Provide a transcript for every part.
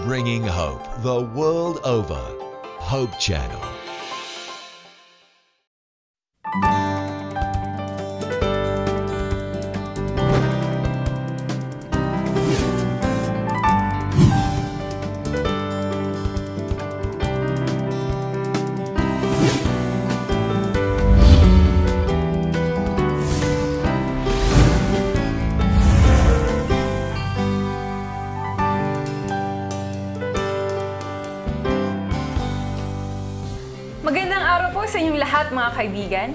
bringing hope the world over. Hope Channel. Magandang araw po sa inyong lahat mga kaibigan.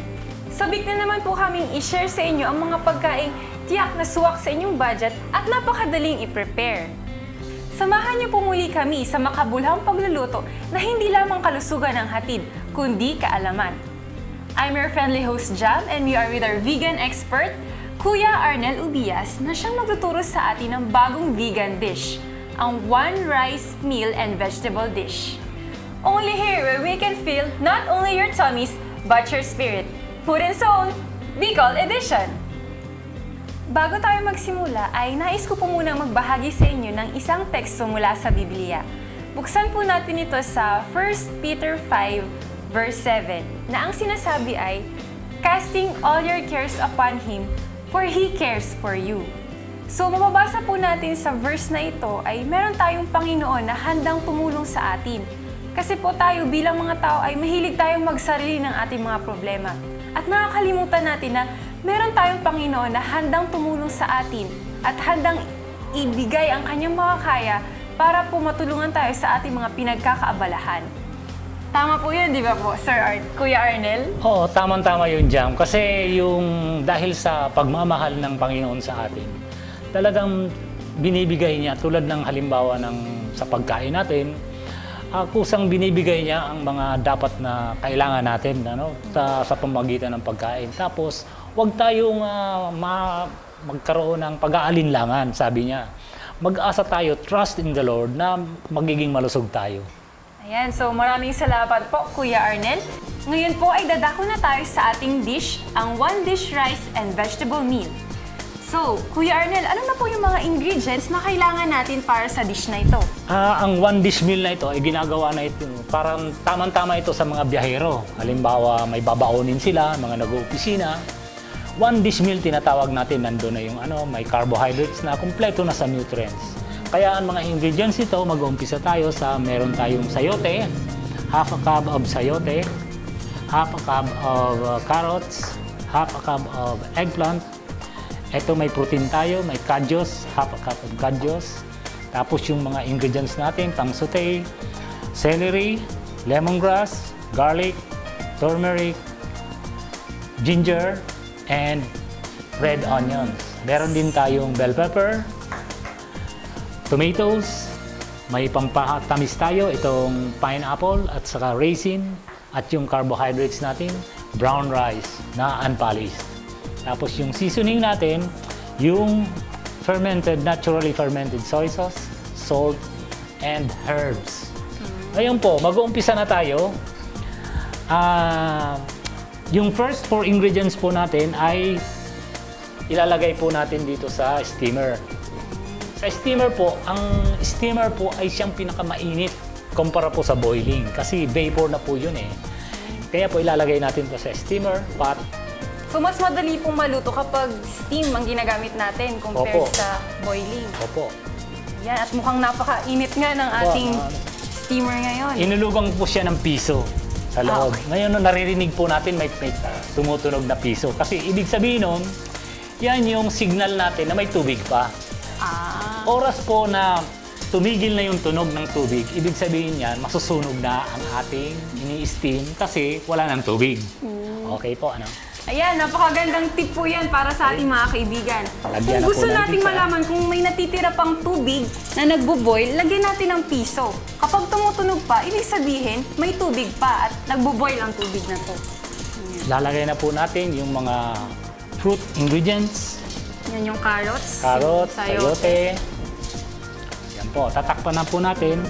Sabik na naman po kaming i-share sa inyo ang mga pagkaing tiyak na suwak sa inyong budget at napakadaling i-prepare. Samahan niyo po muli kami sa makabulhang pagluluto na hindi lamang kalusugan ang hatid, kundi kaalaman. I'm your friendly host Jam and we are with our vegan expert, Kuya Arnel Ubias, na siyang magtuturo sa atin ng bagong vegan dish, ang One Rice Meal and Vegetable Dish. Only here where we can feel not only your tummies, but your spirit. Food and Soul, Bicol Edition! Bago tayo magsimula, ay nais ko po munang magbahagi sa inyo ng isang teksto mula sa Biblia. Buksan po natin ito sa 1 Peter 5, verse 7, na ang sinasabi ay, "Casting all your cares upon Him, for He cares for you." So, mababasa po natin sa verse na ito ay meron tayong Panginoon na handang tumulong sa atin. Kasi po tayo bilang mga tao ay mahilig tayong magsarili ng ating mga problema. At nakakalimutan natin na meron tayong Panginoon na handang tumulong sa atin at handang ibigay ang kanyang makakaya para po matulungan tayo sa ating mga pinagkakaabalahan. Tama po yun, di ba po, Kuya Arnel? Oo, tamang-tama yun, Jam. Kasi dahil sa pagmamahal ng Panginoon sa atin, talagang binibigay niya tulad ng halimbawa sa pagkain natin, kusang binibigay niya ang mga dapat na kailangan natin sa pamamagitan ng pagkain. Tapos, huwag tayong magkaroon ng pag-aalinlangan, sabi niya. Mag-asa tayo, trust in the Lord, na magiging malusog tayo. Ayan, so maraming salamat po, Kuya Arnel. Ngayon po ay dadako na tayo sa ating dish, ang One Dish Rice and Vegetable Meal. So, Kuya Arnel, ano na po yung mga ingredients na kailangan natin para sa dish na ito? Ang one dish meal na ito ay ginagawa na ito, parang tamang-tama ito sa mga biyahero. Halimbawa, may babaonin sila, mga nag-oopisina. One dish meal tinatawag natin, nandun na yung may carbohydrates na kumpleto na sa nutrients. Kaya ang mga ingredients ito, mag-uumpisa tayo sa meron tayong sayote, half a cup of sayote, half a cup of carrots, half a cup of eggplant. Ito may protein tayo, may kadyos, half a cup of kadyos. Tapos yung mga ingredients natin, pang saute, celery, lemongrass, garlic, turmeric, ginger, and red onions. Meron din tayong bell pepper, tomatoes, may pampatamis tayo, itong pineapple at saka raisin, at yung carbohydrates natin, brown rice na unpolished. Tapos yung seasoning natin, yung naturally fermented soy sauce, salt, and herbs. Ngayon po, mag-uumpisa na tayo. Yung first 4 ingredients po natin ay ilalagay po natin dito sa steamer. Sa steamer po, ang steamer po ay siyang pinakamainit kumpara po sa boiling kasi vapor na po yun eh. Kaya po ilalagay natin to sa steamer pot. So, mas madali pong maluto kapag steam ang ginagamit natin compared sa boiling. Opo. Yan, at mukhang napakainit nga ng ating steamer ngayon. Inulugang po siya ng piso sa loob. Ngayon, naririnig po natin may tumutunog na piso. Kasi ibig sabihin nun, yan yung signal natin na may tubig pa. Oras po na tumigil na yung tunog ng tubig, ibig sabihin yan, masusunog na ang ating ini-steam kasi wala ng tubig. Okay po, Ayan, napakagandang tip po yan para sa ating mga kaibigan. Kung gusto nating malaman kung may natitira pang tubig na nagbo-boil, lagyan natin ng piso. Kapag tumutunog pa, ibig sabihin may tubig pa at nagbo-boil ang tubig na to. Lalagay na po natin yung mga fruit ingredients. Yan yung carrots, sayote. Yan po, tatakpan na po natin.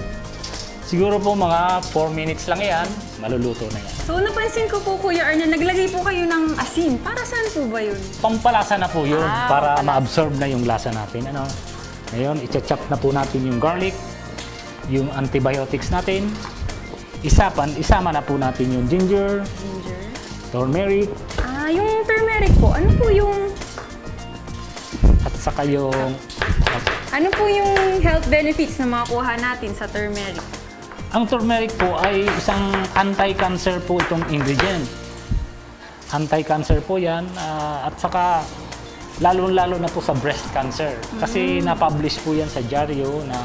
Siguro po mga 4 minutes lang yan, maluluto na yan. So napansin ko po Kuya Arnel, naglagay po kayo ng asin. Para saan po ba yun? Pampalasa na po yun, para ma-absorb na yung lasa natin. Ngayon, i-chop na po natin yung garlic. yung antibiotics natin. Isama na po natin yung ginger, Ginger. turmeric, Yung turmeric po, ano po yung at saka yung health benefits na makukuha natin sa turmeric? ang turmeric po ay isang anti-cancer po itong ingredient. Anti-cancer po yan at saka lalo-lalo na po sa breast cancer. Kasi na-publish po yan sa dyaryo na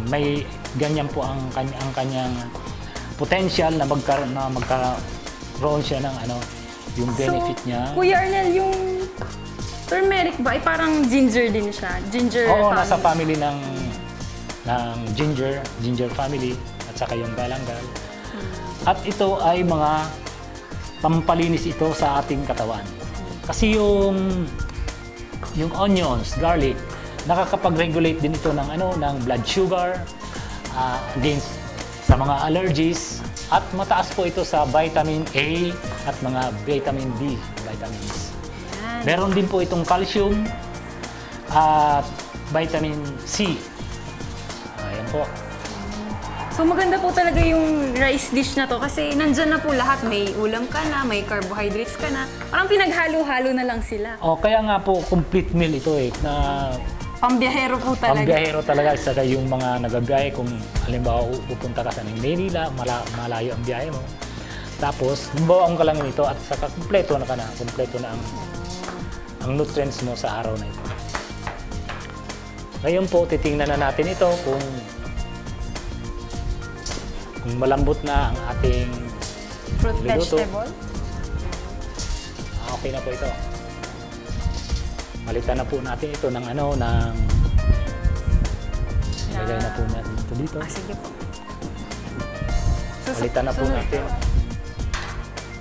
may ganyan po ang kanyang potential na magkaroon siya ng yung benefit niya. Kuya Arnel, yung turmeric ba ay parang ginger din siya? Ginger Oo, family. nasa family ng ginger family at saka yung galangal. At ito ay mga pampalinis ito sa ating katawan. Kasi yung onions, garlic, nakakapag-regulate din ito ng blood sugar against sa mga allergies at mataas po ito sa vitamin A at mga vitamin D vitamins. Yan. Meron din po itong calcium at vitamin C. Ayan po. So maganda po talaga yung rice dish na to kasi nandyan na po lahat. May ulam ka na, may carbohydrates ka na. Parang pinaghalo-halo na lang sila. Kaya nga po complete meal ito na Pambiyahero po talaga. pambiyahero talaga sa yung mga nagabiyahe kung halimbawa pupunta ka sa Maynila, malayo ang biyahe mo. Tapos, bawaon ka lang nito at saka kumpleto na ang nutrients mo sa araw na ito. Ngayon po, titingnan na natin ito kung malambot na ang ating Fruit niluto. vegetable. Okay na po ito. Palitan na po natin ito ng ilagay na po natin ito dito. Sige po. Palitan na po natin.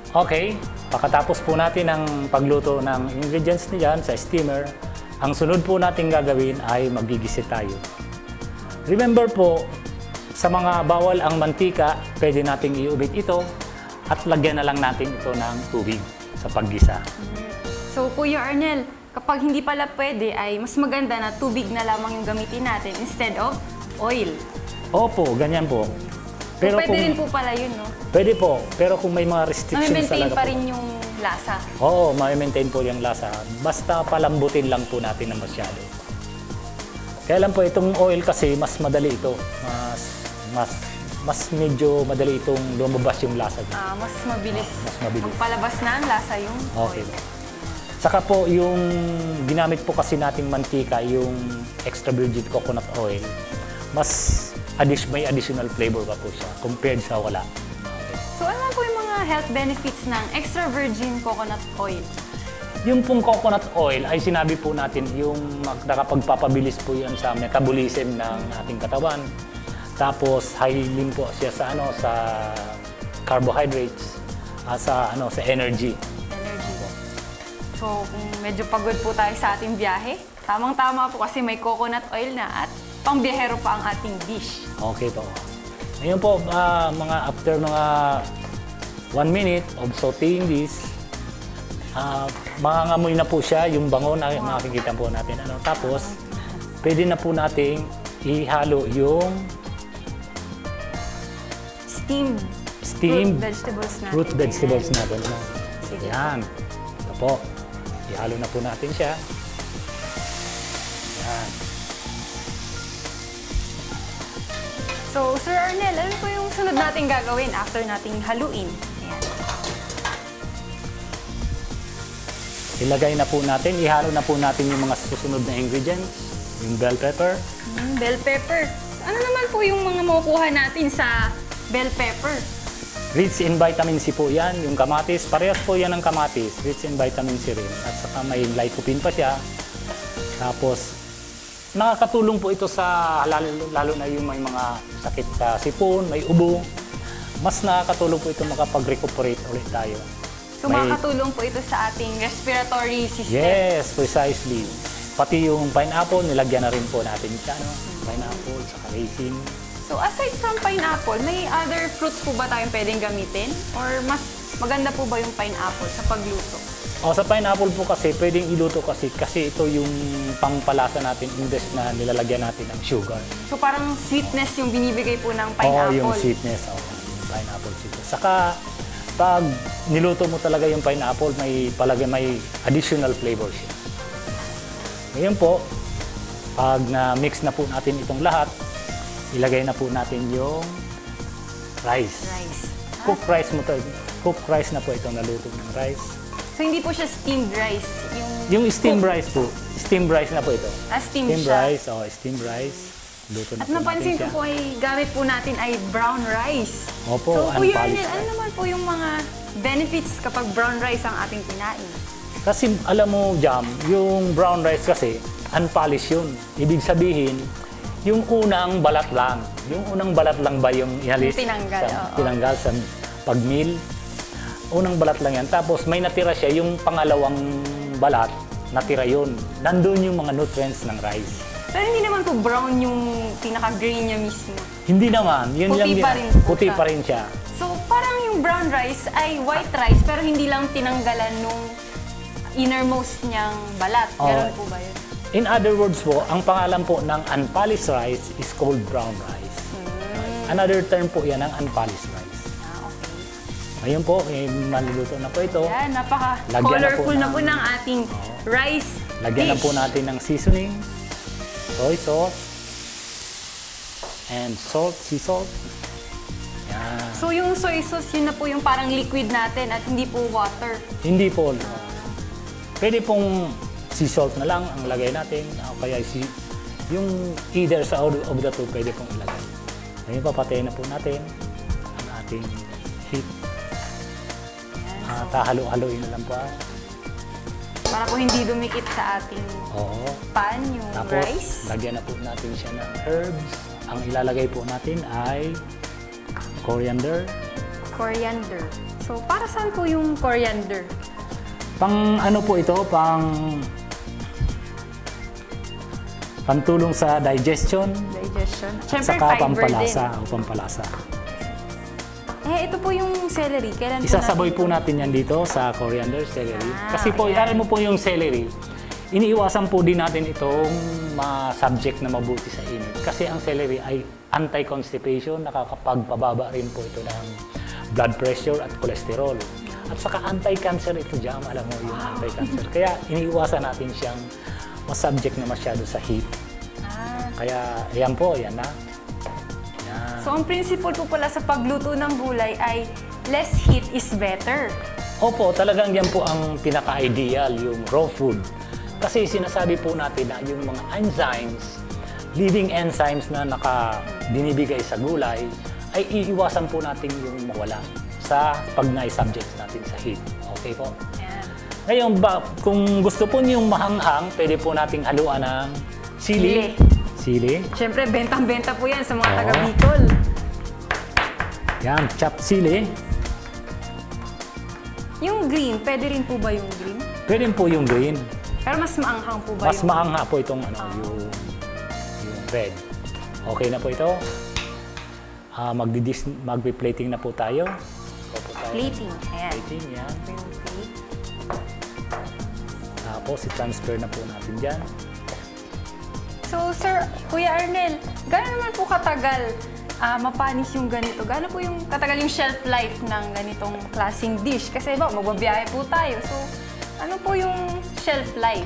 Okay, pagkatapos po natin ang pagluto ng ingredients niyan sa steamer, ang sunod po natin gagawin ay magigisit tayo. Remember po, sa mga bawal ang mantika, pwede nating iubit ito at lagyan na lang natin ito ng tubig sa paggisa. So, Kuya Arnel, kapag hindi pala pwede, ay mas maganda na tubig na lamang yung gamitin natin instead of oil. Opo, ganyan po. Pero pwede rin po pala yun, no? Pwede po, pero kung may mga restrictions Maintain talaga pa po. rin yung lasa. Oo, ma-maintain po yung lasa. Basta palambutin lang po natin na masyado. Kaya lang po itong oil kasi mas madali ito. Mas medyo madali itong lumabas yung lasa niya. Mas mabilis. Mas mabilis. Magpalabas na ang lasa yung Okay. oil. Saka po yung ginamit po kasi nating mantika, yung extra virgin coconut oil, may additional flavor pa po siya compared sa wala. So, ano naman po yung mga health benefits ng extra virgin coconut oil? Yung pong coconut oil ay sinabi po natin yung nakapagpapabilis po yan sa metabolism ng ating katawan. Tapos high din po siya sa carbohydrates, sa energy. So, kung medyo pagod po tayo sa ating biyahe, tamang-tama po kasi may coconut oil na at pangbiyahero pa ang ating dish. Okay po. Ngayon po, after mga 1 minute of sauteing this, mangangamoy na po siya, yung bango na makikita po natin. Tapos, pwede na po nating ihalo yung steamed fruit vegetables natin. Sige. Yan. Ito po. Ihalo na po natin siya. Yan. So, Sir Arnel, ano po yung sunod natin gagawin after nating haluin? Ayan. Ilagay na po natin, ihalo na po natin yung mga susunod na ingredients. Yung bell pepper. Bell pepper. Ano naman po yung mga makukuha natin sa bell pepper? Rich in vitamin C po yan, yung kamatis. Parehas po yan ng kamatis, rich in vitamin C rin. At saka may lycopene pa siya. Tapos, nakakatulong po ito sa, lalo na yung may mga sakit sa sipon, may ubo. Mas nakakatulong po ito makapag-recuperate ulit tayo. So, makakatulong po ito sa ating respiratory system. Yes, precisely. Pati yung pineapple, nilagyan na rin po natin siya. Pineapple, saka raisin. So, aside from pineapple, may other fruits po ba tayong pwedeng gamitin? Or mas maganda po ba yung pineapple sa pagluto? O sa pineapple po kasi, pwedeng iluto kasi ito yung pangpalasa natin imbes na nilalagyan natin ng sugar. So parang sweetness yung binibigay po ng Oo, pineapple. yung sweetness. Pineapple sweetness. Saka, pag niluto mo talaga yung pineapple, may additional flavor siya. Ngayon po, pag na-mix na po natin itong lahat, ilagay na po natin yung rice. Cooked rice mo to. Cooked rice na po itong naluto ng rice. So hindi po siya steamed rice? Yung steamed rice po. Steamed rice na po ito. Steamed siya. rice. Steamed rice. Luto na At po napansin natin ko po ay gamit po natin ay brown rice. Opo, so Kuya unpolished Arnel, ano rice. naman po yung mga benefits kapag brown rice ang ating kinain? Kasi alam mo, Jam, yung brown rice kasi, unpolished yun. Ibig sabihin, yung unang balat lang. Yung unang balat lang ba yung inalis? Tinanggal sa pag-meal. Unang balat lang yan. Tapos may natira siya, yung pangalawang balat, natira yun. Nandun yung mga nutrients ng rice. Pero hindi naman po brown yung pinaka-grain niya mismo. Hindi naman. Yun Puti lang pa rin po puti siya. pa rin siya. So parang yung brown rice ay white rice pero hindi lang tinanggalan nung innermost niyang balat. Ganun po ba yun? In other words po, ang pangalan po ng unpolished rice is called brown rice. Another term po yan ng unpolished rice. Okay. Ngayon po, maluluto na po ito. Yan, napaka-colorful na po ng ating rice Lagyan na dish. po natin ng seasoning, soy sauce, and sea salt. Yan. So yung soy sauce, yun na po yung parang liquid natin at hindi po water. Hindi po. Pwede pong sea salt na lang ang lagay natin. O kaya yung either sa of the two, pwede pong ilagay. Ngayon, papatayin na po natin ang ating heat. Halo-haloin na lang po. Para po hindi dumikit sa ating pan, yung Tapos, rice. lagyan na po natin siya ng herbs. Ang ilalagay po natin ay coriander. Coriander. So, para saan po yung coriander? Pang ano po ito? Pantulong sa digestion. Digestion. At Siyempre, saka fiber pampalasa. din. O pampalasa. Ito po yung celery. Kailan Isasaboy po natin yan dito sa coriander, celery. Kasi po, ayan. alam mo po yung celery, iniiwasan po din natin itong subject na mabuti sa init. Kasi ang celery ay anti-constipation, nakakapagpababa rin po ito ng blood pressure at cholesterol. At saka anti-cancer ito, Jam, alam mo yung anti-cancer. Kaya iniiwasan natin siyang masubject na masyado sa heat. Kaya, ayan po, ayan na. So, ang principle po pala sa pagluto ng gulay ay less heat is better. Opo, talagang yan po ang pinaka-ideal, yung raw food. Kasi sinasabi po natin na yung mga enzymes, living enzymes na binibigay sa gulay, ay iiwasan po natin yung mawala sa pag na-subject natin sa heat. Okay po? Ayan. Ngayon, kung gusto po niyong mahanghang, pwede po nating haluan ng sili. Sili. Siyempre, bentang-benta po yan sa mga taga-Bicol. Yan, chopped sili. Yung green, pwede rin po ba yung green? Pwede po yung green. Pero mas maanghang po ba Mas yung maangha po itong yung red. Okay na po ito. Magpi-plating na po tayo. plating? Ayan. Plating, yan. Yung plate. Tapos, i-transfer na po natin dyan. So, Sir, Kuya Arnel, gano'n naman po katagal mapanis yung ganito? Gano'n po yung katagal yung shelf life ng ganitong klaseng dish? Kasi magbabiyahe po tayo. So, ano po yung shelf life?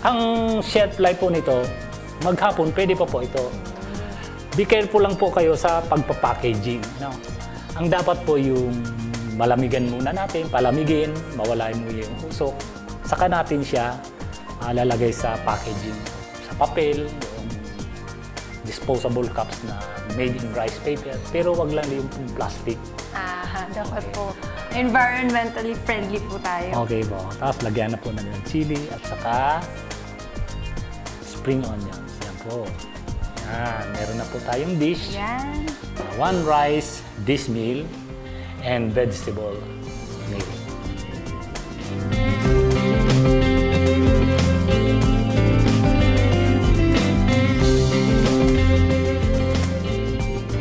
Ang shelf life po nito, maghapon, pwede pa po ito. Be careful lang po kayo sa pagpapackaging. No? Ang dapat po yung malamigan muna natin, palamigin, mawala mo yung usok. Saka natin siya lalagay sa packaging. Sa papel, yung disposable cups na made in rice paper. Pero wag lang yung plastic. Dapat po. Environmentally friendly po tayo. Okay po. Tapos lagyan na po natin ng chili at saka spring onions. Yan po. Yan. Meron na po tayong dish. Yan. One rice, dish meal, and vegetable meal.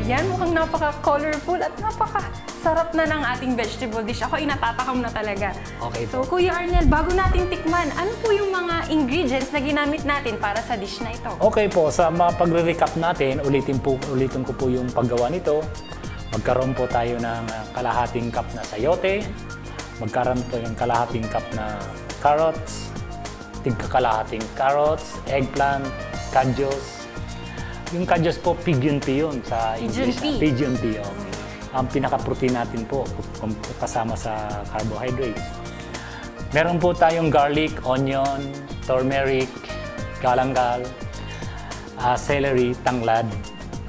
Yan, mukhang napaka-colorful at napaka sarap na ng ating vegetable dish. Ako natatakam na talaga. Okay So, po. Kuya Arnel, bago natin tikman, ano po yung mga ingredients na ginamit natin para sa dish na ito? Okay po, sa pagre-recap natin, ulitin ko po yung paggawa nito. Magkaroon po tayo ng kalahating cup na sayote. Magkaroon po yung kalahating cup na carrots. Tigkakalahating carrots, eggplant, kadyos. Yung kadyos po, pigeon pea yun sa English. pea. Pigeon pea. Okay. Ang pinaka-protein natin po, kasama sa carbohydrates. Meron po tayong garlic, onion, turmeric, galanggal, celery, tanglad,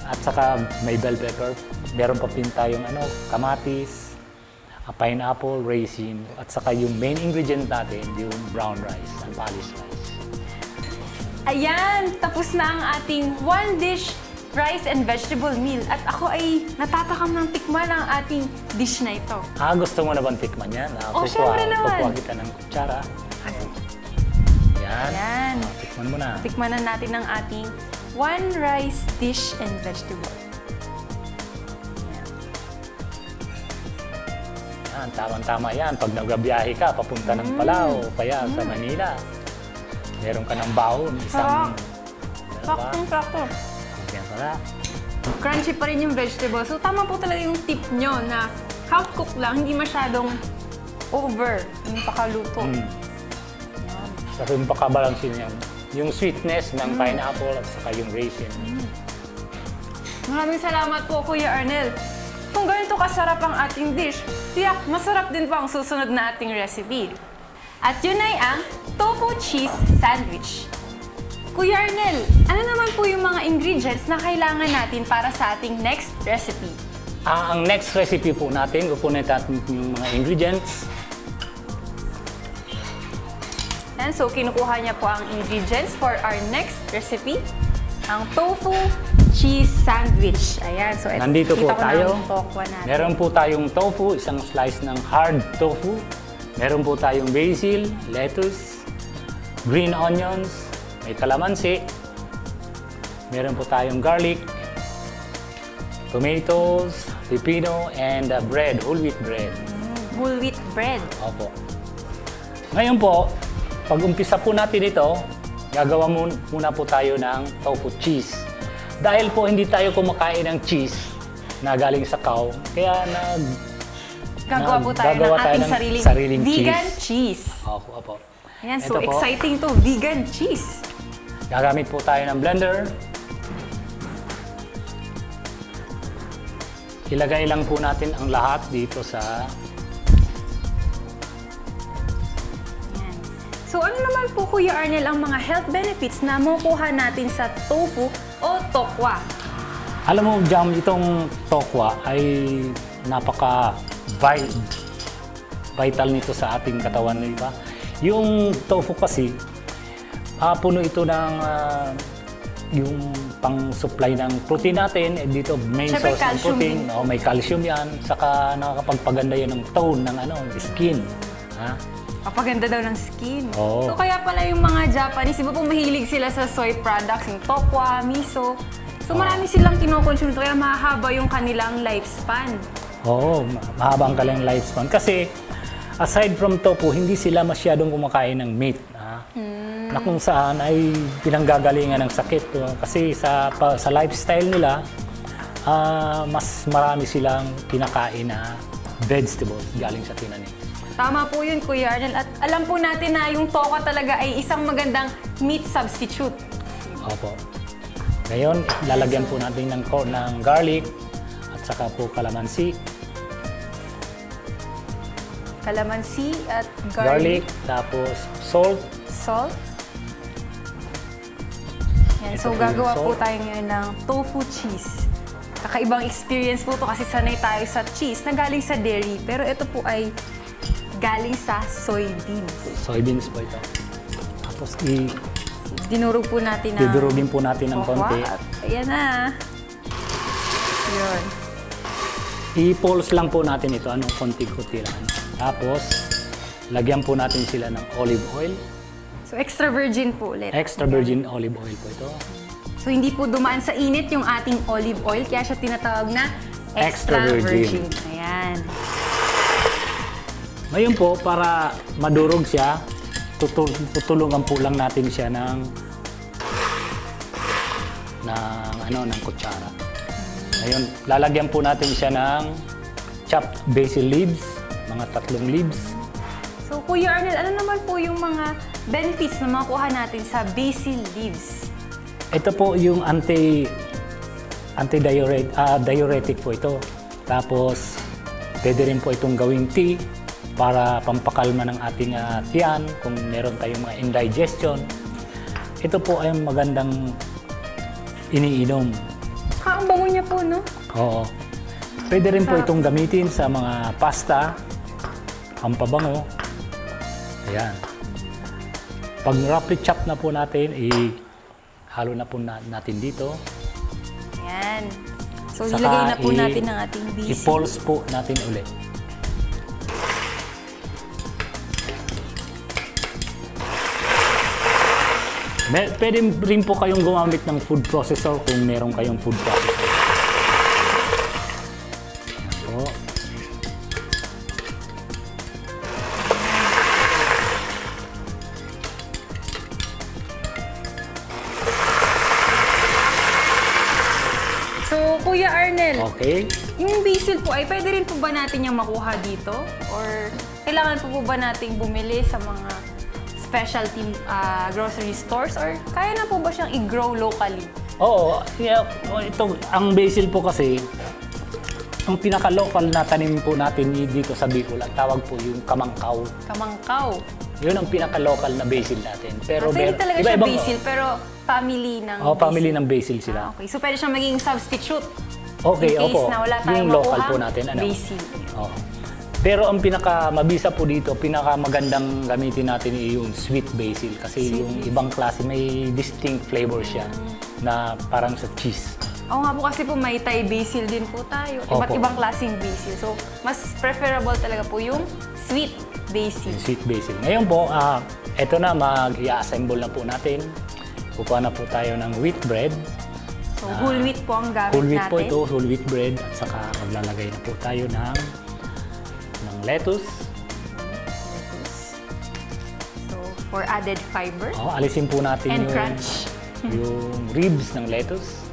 at saka may bell pepper. Meron pa din tayong kamatis, pineapple, raisin, at saka yung main ingredient natin, yung brown rice, ang polished rice. Ayan, tapos na ang ating one dish rice and vegetable meal. At ako ay natatakam ng tikman ang ating dish na ito. Gusto mo na bang tikman yan? Syempre naman. Kukuha kita ng kutsara. Yan. Ayan. Tikman mo na. Tikman na natin ang ating one rice dish and vegetable. Yan, tamang-tama yan. Pag nagbiyahe ka, papunta ng Palau, kaya sa Manila. Meron ka ng baon, isang... Saktong-sakto. Yan pala. Crunchy pa rin yung vegetable. So, tama po talaga yung tip nyo na half-cook lang, hindi masyadong over yung pakaluto. Kasi yung pakabalansin niya. Yung sweetness ng pineapple at saka yung raisin. Maraming salamat po, Kuya Arnel. Kung ganito kasarap ang ating dish, tiyak masarap din po ang susunod na ating recipe. At yun ay ang tofu cheese sandwich. Kuya Arnel, ano naman po yung mga ingredients na kailangan natin para sa ating next recipe? Ang next recipe po natin, kukunin natin yung mga ingredients. Yan, so kinukuha niya po ang ingredients for our next recipe, ang tofu cheese sandwich. Ayan, so Nandito po kita ko na tayo. ang tokwa natin. Meron po tayong tofu, isang slice ng hard tofu. Meron po tayong basil, lettuce, green onions, may kalamansi. Meron po tayong garlic, tomatoes, pepino, and bread, whole wheat bread. Whole wheat bread. Opo. Ngayon po, pag umpisa po natin ito, gagawa muna po tayo ng tofu cheese. Dahil po hindi tayo kumakain ng cheese na galing sa cow, kaya Gagawa po tayo ng ating sariling vegan cheese. Opo. Ayan, Ito so po. exciting to, vegan cheese. Gagamit po tayo ng blender. Ilagay lang po natin ang lahat dito sa... Ayan. So ano naman po, Kuya Arnel, ang mga health benefits na makukuha natin sa tofu o tokwa? Alam mo, Jam, itong tokwa ay vital nito sa ating katawan, di ba? Yung tofu kasi, puno ito ng yung pang-supply ng protein natin. Dito, main Siyempre, source ng protein. May calcium yan. Saka nakakapagpaganda yan ng tone, ng skin. Ha? Papaganda daw ng skin. Oo. So kaya pala yung mga Japanese, iba pong mahilig sila sa soy products, yung tokwa, miso. So marami silang kinoconsume ito, kaya mahaba yung kanilang lifespan. Oo, mahaba ang kanilang lifespan. Kasi aside from tofu, hindi sila masyadong kumakain ng meat. Na kung saan ay pinanggagalingan ng sakit. Kasi sa lifestyle nila, mas marami silang kinakain na vegetables galing sa tinanim. Tama po yun, Kuya Arnel. At alam po natin na yung tokwa talaga ay isang magandang meat substitute. Opo. Ngayon, lalagyan po natin ng garlic at saka po kalamansi. Kalamansi at Garlic, tapos salt. Salt. Yan, Ito so po yung gagawa po salt. tayo ngayon ng tofu cheese. Kakaibang experience po to kasi sanay tayo sa cheese na galing sa dairy. Pero ito po ay galing sa soybeans. Soybeans po ito. Tapos Dinurog po natin na didurugin po natin ng konti. At ayan na. Yun. I-pulse lang po natin ito, konti-kunti lang. Tapos, lagyan po natin sila ng olive oil. So extra virgin po ulit. Extra virgin olive oil po ito. So hindi po dumaan sa init yung ating olive oil, kaya siya tinatawag na Extra virgin. Ayan. Ngayon po, para madurog siya, tutulungan po lang natin siya ng kutsara. Ngayon, lalagyan po natin siya ng chopped basil leaves, mga 3 leaves. So, Kuya Arnel, ano naman po yung mga benefits na makuha natin sa basil leaves? Ito po yung diuretic po ito. Tapos, pwede rin po itong gawing tea para pampakalma ng ating tiyan kung meron tayong mga indigestion. Ito po ay magandang iniinom. Ang bango niya po, no? Oo. Pwede rin po itong gamitin sa mga pasta, pampabango. Ayan. Pag roughly chop na po natin, halo na po natin dito. Ayan. So, Saka ilagay na po natin ang ating basil. I-pulse po natin ulit. Pwede rin po kayong gumamit ng food processor kung meron kayong food processor. Ayan po. So, Kuya Arnel, Okay. yung basil po ay pwede rin po ba natin yung makuha dito? Or kailangan po ba nating bumili sa mga specialty grocery stores? Or kaya na po ba siyang i-grow locally? Oo. Ito, ang basil po kasi, ang pinaka-local na tanim po natin dito sa Bicol, ang tawag po yung kamangkaw. Kamangkaw. Yun ang pinaka-local na basil natin. Pero Kasi hindi talaga siya iba-ibang- basil, pero family ng family basil. ng basil sila. Okay, so pwede siyang maging substitute. Okay, in case opo. na wala tayong Yung local makuhang po natin. basil. Oo. Pero ang pinaka-mabisa po dito, pinaka-magandang gamitin natin yung sweet basil. Kasi yung ibang klase, may distinct flavor siya na parang sa cheese. Oo nga po, kasi po may Thai basil din po tayo. Iba't Opo. ibang klaseng basil. So, mas preferable talaga po yung sweet basil. Yung sweet basil. Ngayon po, eto na, mag-i-assemble na po natin. Kukuha na po tayo ng wheat bread. So, whole wheat po ang gamit Whole wheat natin. po ito, whole wheat bread. At saka maglalagay na po tayo ng lettuce. So, for added fiber Alisin po natin and yung, crunch. yung ribs ng lettuce.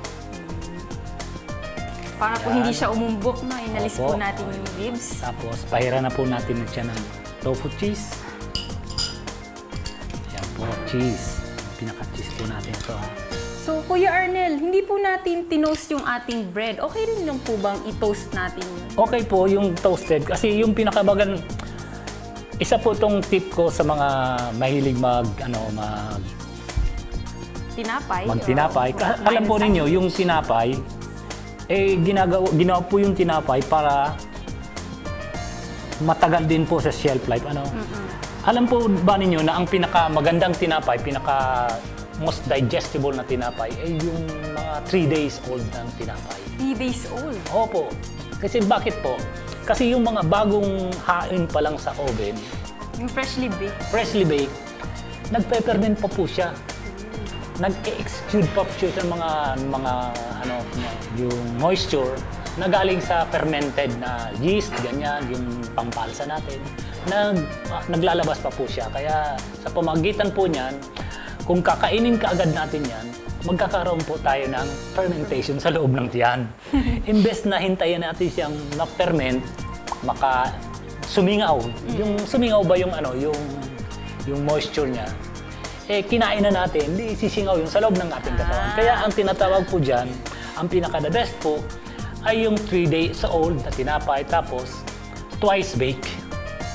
Para po Yan. hindi siya umumbok, no? Inalis po Opo. natin yung ribs. Tapos, pahira na po natin siya ng tofu cheese. Yan po, cheese. Pinaka-cheese po natin ito. So, Kuya Arnel, hindi po natin tinost yung ating bread. Okay rin lang po bang i-toast natin yun? Okay po yung toasted. Kasi yung pinakabagan, isa po itong tip ko sa mga mahilig Tinapay? magtinapay. o Alam po minus ninyo, yung tinapay, ginawa po yung tinapay para matagal din po sa shelf life. Alam po ba ninyo na ang pinakamagandang tinapay, most digestible na tinapay ay yung mga 3 days old na tinapay. 3 days old. Opo. Kasi bakit po? Kasi yung mga bagong hain pa lang sa oven, Yung freshly freshly baked, nagpe-ferment pa po siya. Nag-exude pa po siya sa yung moisture na galing sa fermented na yeast, ganyan, yung pampalsa natin. Naglalabas pa po siya. Kaya sa pamagitan po niyan, kung kakainin ka agad natin yan, magkakaroon po tayo ng fermentation sa loob ng tiyan. Imbes na hintayin natin siyang ma-ferment, sumingaw. Yung sumingaw ba yung moisture niya? Kinain na natin, di sisingaw yung sa loob ng ating katawan. Kaya ang tinatawag po diyan, ang pinaka-the best po ay yung 3 days old na tinapay, tapos twice baked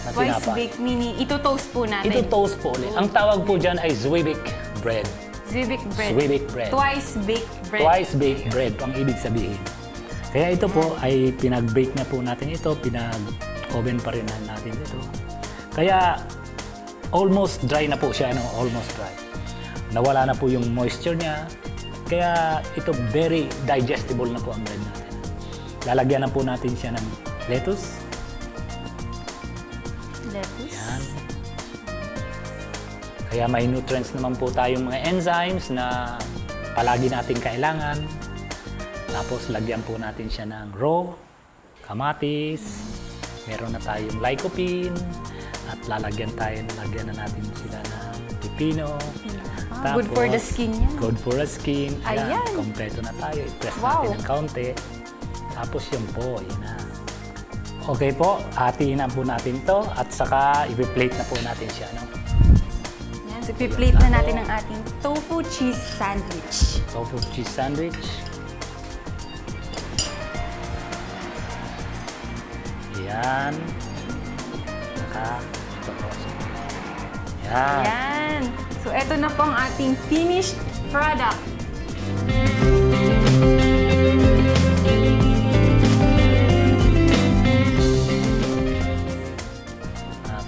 na Twice tinapay. baked, meaning ito-toast po natin. Ito toast po ulit. Ang tawag po dyan ay Zwieback bread. Zwieback bread. Zwieback bread. Twice baked bread. Twice baked bread ang ibig sabihin. Kaya ito po ay pinag-bake na po natin ito, pinag-oven pa rin natin ito. Kaya almost dry na po siya, almost dry. Nawala na po yung moisture niya. Kaya ito very digestible na po ang bread natin. Lalagyan na po natin siya ng lettuce. Lettuce. Yan. Kaya may nutrients naman po tayong mga enzymes na palagi natin kailangan. Tapos lagyan po natin siya ng raw kamatis, meron na tayong lycopene, at lagyan na natin sila ng pipino. Good for the skin yan. Good for the skin. Ayan. Kompleto na tayo. I-press Wow. natin ng kaunti. Tapos yun po, yun na. Okay po, hatiin na po natin to at saka i-plate na po natin siya. No? Yan, so ipi-plate na natin ang ating tofu cheese sandwich. Tofu cheese sandwich. Yan. Saka, ito po. Yan. Yan. So, ito na po ang ating finished product.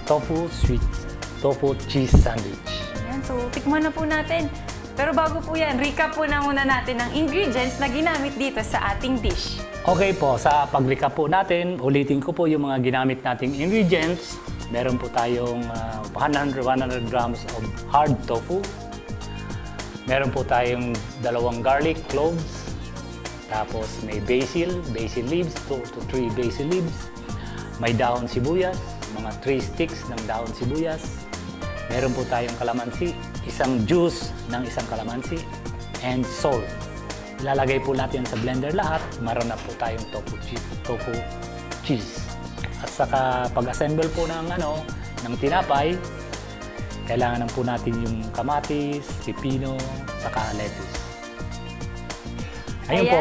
Tofu cheese sandwich. Yan. So, tikman na po natin. Pero bago po yan, recap po na muna natin ang ingredients na ginamit dito sa ating dish. Okay po, sa pag-recap po natin, ulitin ko po yung mga ginamit nating ingredients. Meron po tayong 100 grams of hard tofu. Meron po tayong 2 garlic cloves. Tapos may basil leaves, 2 to 3 basil leaves. May dahon sibuyas, mga 3 sticks ng dahon sibuyas. Meron po tayong kalamansi, isang juice ng isang kalamansi, and salt. Ilalagay po natin sa blender lahat. Meron na po tayong tofu cheese. At saka pag-assemble po ng tinapay, kailangan po natin yung kamatis, pipino, saka lettuce. Ayun po.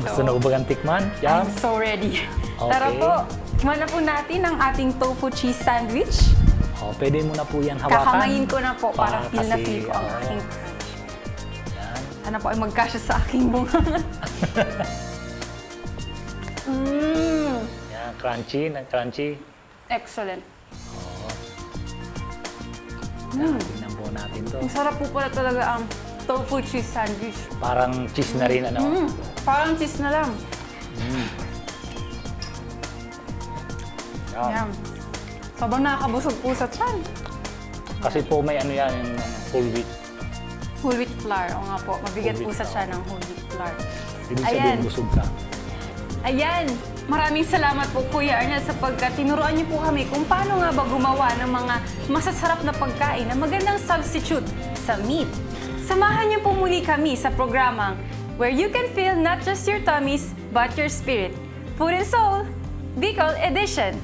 Gusto na ubagang tikman? I'm so ready. Okay. Tara po, tikman na po natin ang ating tofu cheese sandwich. Pwede mo na po yan hawakan. Kakamayin ko na po para feel na kasi, feel ko ang aking crunch. Yan. Sana po ay magkasya sa aking bunga. Yan, crunchy. Excellent. Yan, tingnan po natin to. Ang sarap po pala talaga ang tofu cheese sandwich. Parang cheese na rin, ano? Parang cheese na lang. Yan. Sobrang nakakabusog po sa tiyan. Kasi po may yan, yung whole wheat. Whole wheat flour. O nga po, mabigat Whole po wheat sa tiyan ng whole wheat flour. Ibig Ayan. sabihin, busog ka. Ayan! Maraming salamat po Kuya Arnel sapagkat tinuruan niyo po kami kung paano nga ba gumawa ng mga masasarap na pagkain na magandang substitute sa meat. Samahan niyo po muli kami sa programang where you can feel not just your tummies but your spirit. Food and Soul, Bicol Edition.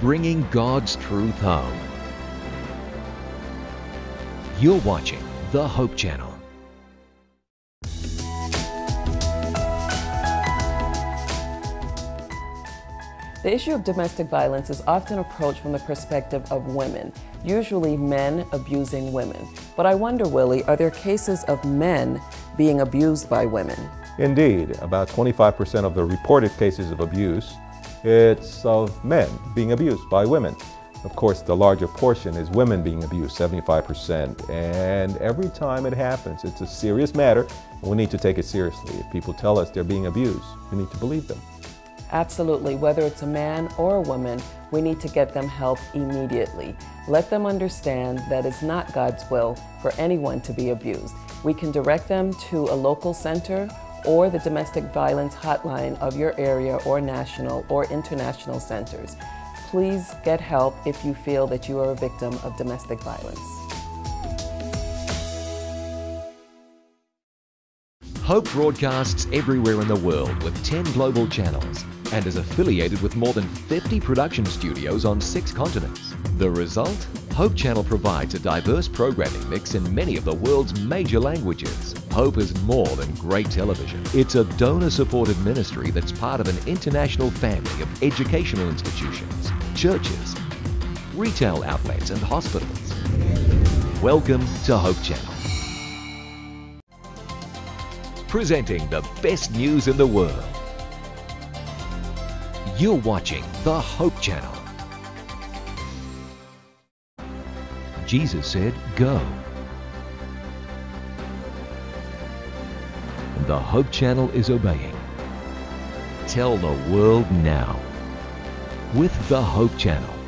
Bringing God's truth home. You're watching the Hope Channel. The issue of domestic violence is often approached from the perspective of women, usually men abusing women. But I wonder, Willie, are there cases of men being abused by women? Indeed, about 25% of the reported cases of abuse, it's of men being abused by women. Of course, the larger portion is women being abused, 75%. And every time it happens, it's a serious matter, and we need to take it seriously. If people tell us they're being abused, we need to believe them. Absolutely. Whether it's a man or a woman, we need to get them help immediately. Let them understand that it's not God's will for anyone to be abused. We can direct them to a local center or the domestic violence hotline of your area or national or international centers. Please get help if you feel that you are a victim of domestic violence. Hope broadcasts everywhere in the world with 10 global channels and is affiliated with more than 50 production studios on 6 continents. The result? Hope Channel provides a diverse programming mix in many of the world's major languages. Hope is more than great television. It's a donor-supported ministry that's part of an international family of educational institutions, churches, retail outlets and hospitals. Welcome to Hope Channel. Presenting the best news in the world. You're watching the Hope Channel. Jesus said, "Go." The Hope Channel is obeying. Tell the world now. With the Hope Channel.